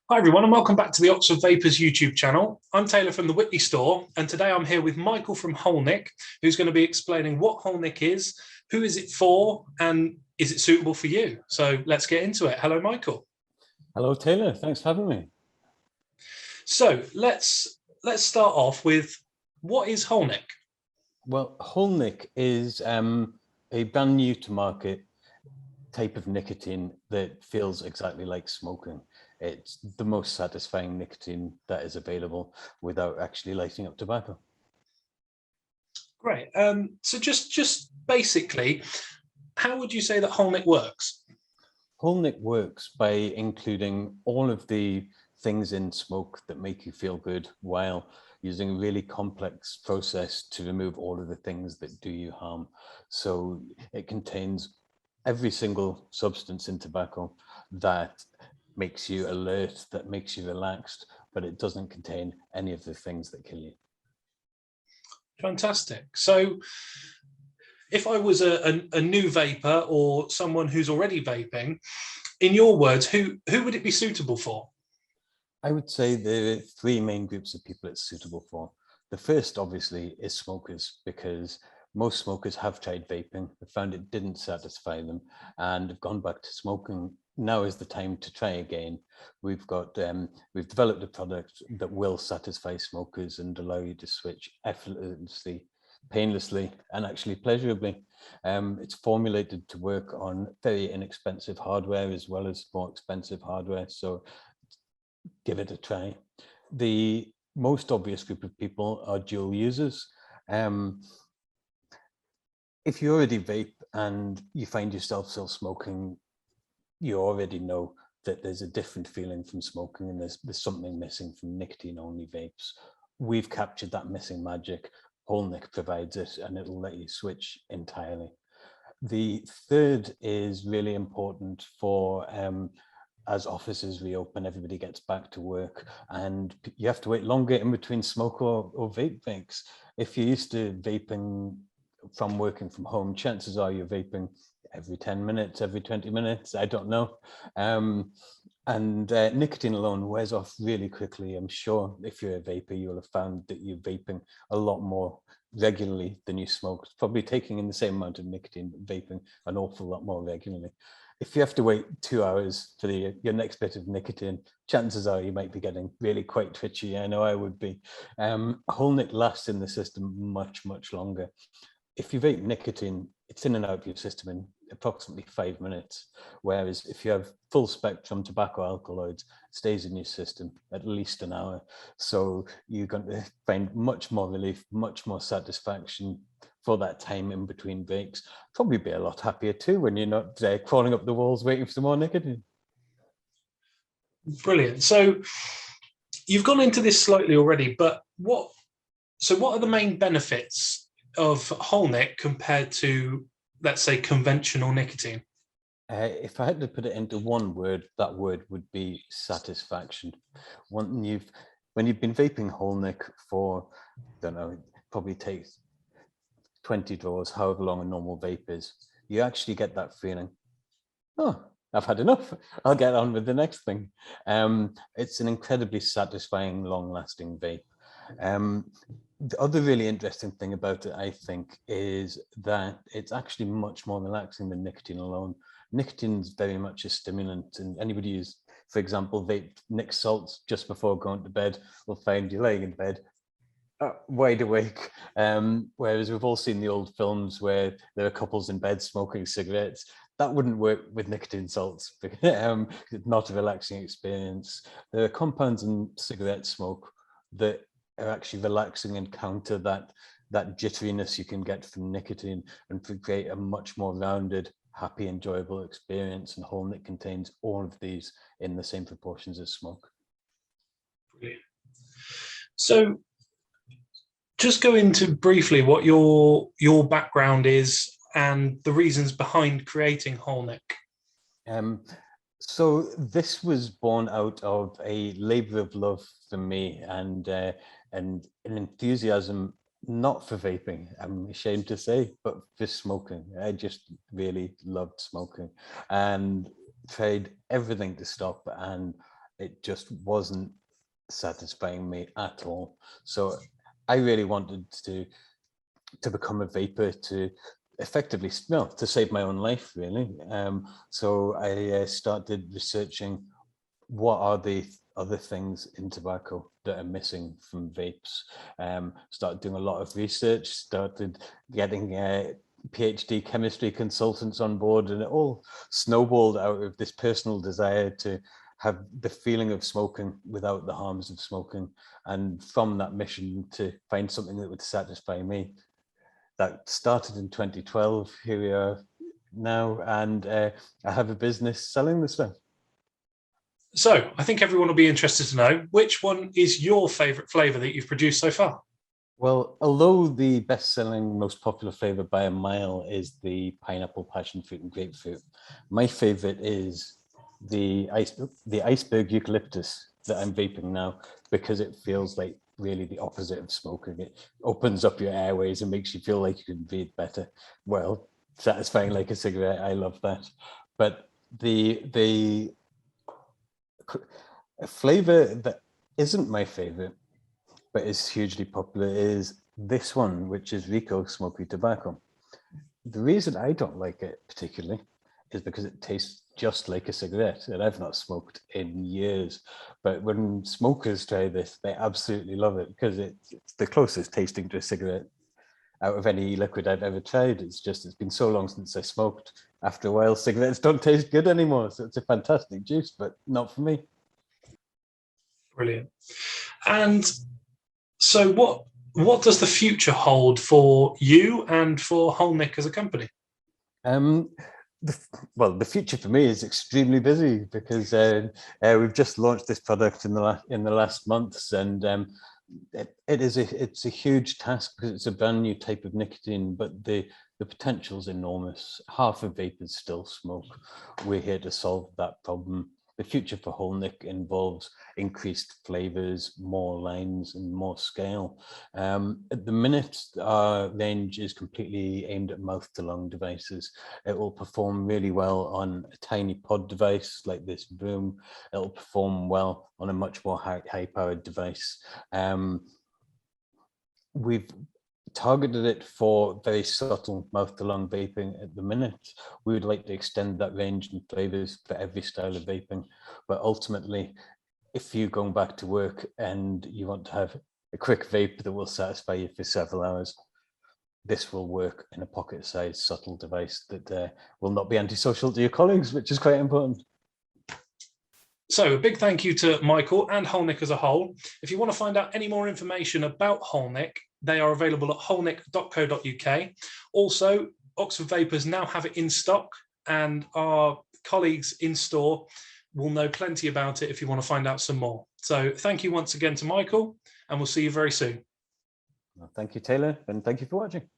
Hi everyone and welcome back to the Oxford Vapors YouTube channel. I'm Taylor from the Whitley store and today I'm here with Michael from WholeNic, who's going to be explaining what WholeNic is, who is it for, and is it suitable for you? So let's get into it. Hello Michael. Hello Taylor, thanks for having me. So let's start off with what is WholeNic? Well, WholeNic is a brand new to market type of nicotine that feels exactly like smoking. It's the most satisfying nicotine that is available without actually lighting up tobacco. Great. So just basically, how would you say that WholeNic works? WholeNic works by including all of the things in smoke that make you feel good while using a really complex process to remove all of the things that do you harm. So it contains every single substance in tobacco that makes you alert, that makes you relaxed, but it doesn't contain any of the things that kill you. Fantastic. So if I was a new vapor or someone who's already vaping, in your words, who would it be suitable for? I would say there are three main groups of people it's suitable for. The first, obviously, is smokers, because most smokers have tried vaping, have found it didn't satisfy them, and have gone back to smoking. Now is the time to try again. We've developed a product that will satisfy smokers and allow you to switch effortlessly, painlessly, and actually pleasurably. It's formulated to work on very inexpensive hardware as well as more expensive hardware. So give it a try. The most obvious group of people are dual users. If you already vape and you find yourself still smoking, you already know that there's a different feeling from smoking and there's something missing from nicotine-only vapes. We've captured that missing magic. WholeNic provides it and it'll let you switch entirely. The third is really important for as offices reopen, everybody gets back to work and you have to wait longer in between smoke or vape breaks. If you're used to vaping from working from home, chances are you're vaping every 10 minutes, every 20 minutes, I don't know. Nicotine alone wears off really quickly. I'm sure if you're a vapor, you'll have found that you're vaping a lot more regularly than you smoke, probably taking in the same amount of nicotine, but vaping an awful lot more regularly. If you have to wait 2 hours for your next bit of nicotine, chances are you might be getting really quite twitchy. I know I would be. WholeNic lasts in the system much, much longer. If you vape nicotine, it's in and out of your system in approximately 5 minutes. Whereas if you have full spectrum tobacco alkaloids, it stays in your system at least an hour. So you're going to find much more relief, much more satisfaction for that time in between breaks. Probably be a lot happier too when you're not crawling up the walls waiting for some more nicotine. Brilliant. So you've gone into this slightly already, but what are the main benefits of WholeNic compared to, let's say, conventional nicotine? If I had to put it into one word, that word would be satisfaction. When you've been vaping WholeNic for, I don't know, it probably takes 20 draws, however long a normal vape is, you actually get that feeling, oh, I've had enough, I'll get on with the next thing. It's an incredibly satisfying, long-lasting vape. The other really interesting thing about it, I think, is that it's actually much more relaxing than nicotine alone. Nicotine is very much a stimulant, and anybody who's, for example, vaped Nic salts just before going to bed will find you laying in bed wide awake. Whereas we've all seen the old films where there are couples in bed smoking cigarettes. That wouldn't work with nicotine salts. It's not a relaxing experience. There are compounds in cigarette smoke that are actually relaxing and counter that jitteriness you can get from nicotine and create a much more rounded, happy, enjoyable experience. And WholeNic contains all of these in the same proportions as smoke. Brilliant. So just go into briefly what your background is and the reasons behind creating WholeNic. So this was born out of a labour of love for me and an enthusiasm not for vaping, I'm ashamed to say, but for smoking. I just really loved smoking and tried everything to stop, and it just wasn't satisfying me at all. So I really wanted to become a vapor, to effectively, well, to save my own life, really. So I started researching what are the other things in tobacco that are missing from vapes. Started doing a lot of research, started getting PhD chemistry consultants on board, and it all snowballed out of this personal desire to have the feeling of smoking without the harms of smoking. And from that mission to find something that would satisfy me, that started in 2012. Here we are now, and I have a business selling the stuff. So I think everyone will be interested to know, which one is your favourite flavour that you've produced so far? Well, although the best-selling, most popular flavor by a mile is the pineapple, passion fruit, and grapefruit, my favorite is the iceberg eucalyptus that I'm vaping now, because it feels like really the opposite of smoking. It opens up your airways and makes you feel like you can breathe better. Well, satisfying like a cigarette. I love that. But the flavor that isn't my favorite, but is hugely popular, is this one, which is Rico Smoky Tobacco. The reason I don't like it particularly is because it tastes just like a cigarette, and I've not smoked in years. But when smokers try this, they absolutely love it, because it's the closest tasting to a cigarette out of any liquid I've ever tried. It's been so long since I smoked. After a while, cigarettes don't taste good anymore. So it's a fantastic juice, but not for me. Brilliant. And so what does the future hold for you and for WholeNic as a company? Um, the future for me is extremely busy, because we've just launched this product in the last months, and it's a huge task, because it's a brand new type of nicotine, but the potential's enormous. Half of vapors still smoke. We're here to solve that problem. The future for WholeNic involves increased flavors, more lines, and more scale. At the minute, our range is completely aimed at mouth-to-lung devices. It will perform really well on a tiny pod device like this boom. It'll perform well on a much more high-powered device. We've targeted it for very subtle mouth-to-lung vaping at the minute. We would like to extend that range and flavors for every style of vaping. But ultimately, if you're going back to work and you want to have a quick vape that will satisfy you for several hours, this will work in a pocket-sized subtle device that will not be antisocial to your colleagues, which is quite important. So a big thank you to Michael and WholeNic as a whole. If you want to find out any more information about WholeNic, they are available at wholenic.co.uk. Also, Oxford Vapors now have it in stock, and our colleagues in store will know plenty about it if you want to find out some more. So thank you once again to Michael, and we'll see you very soon. Well, thank you, Taylor, and thank you for watching.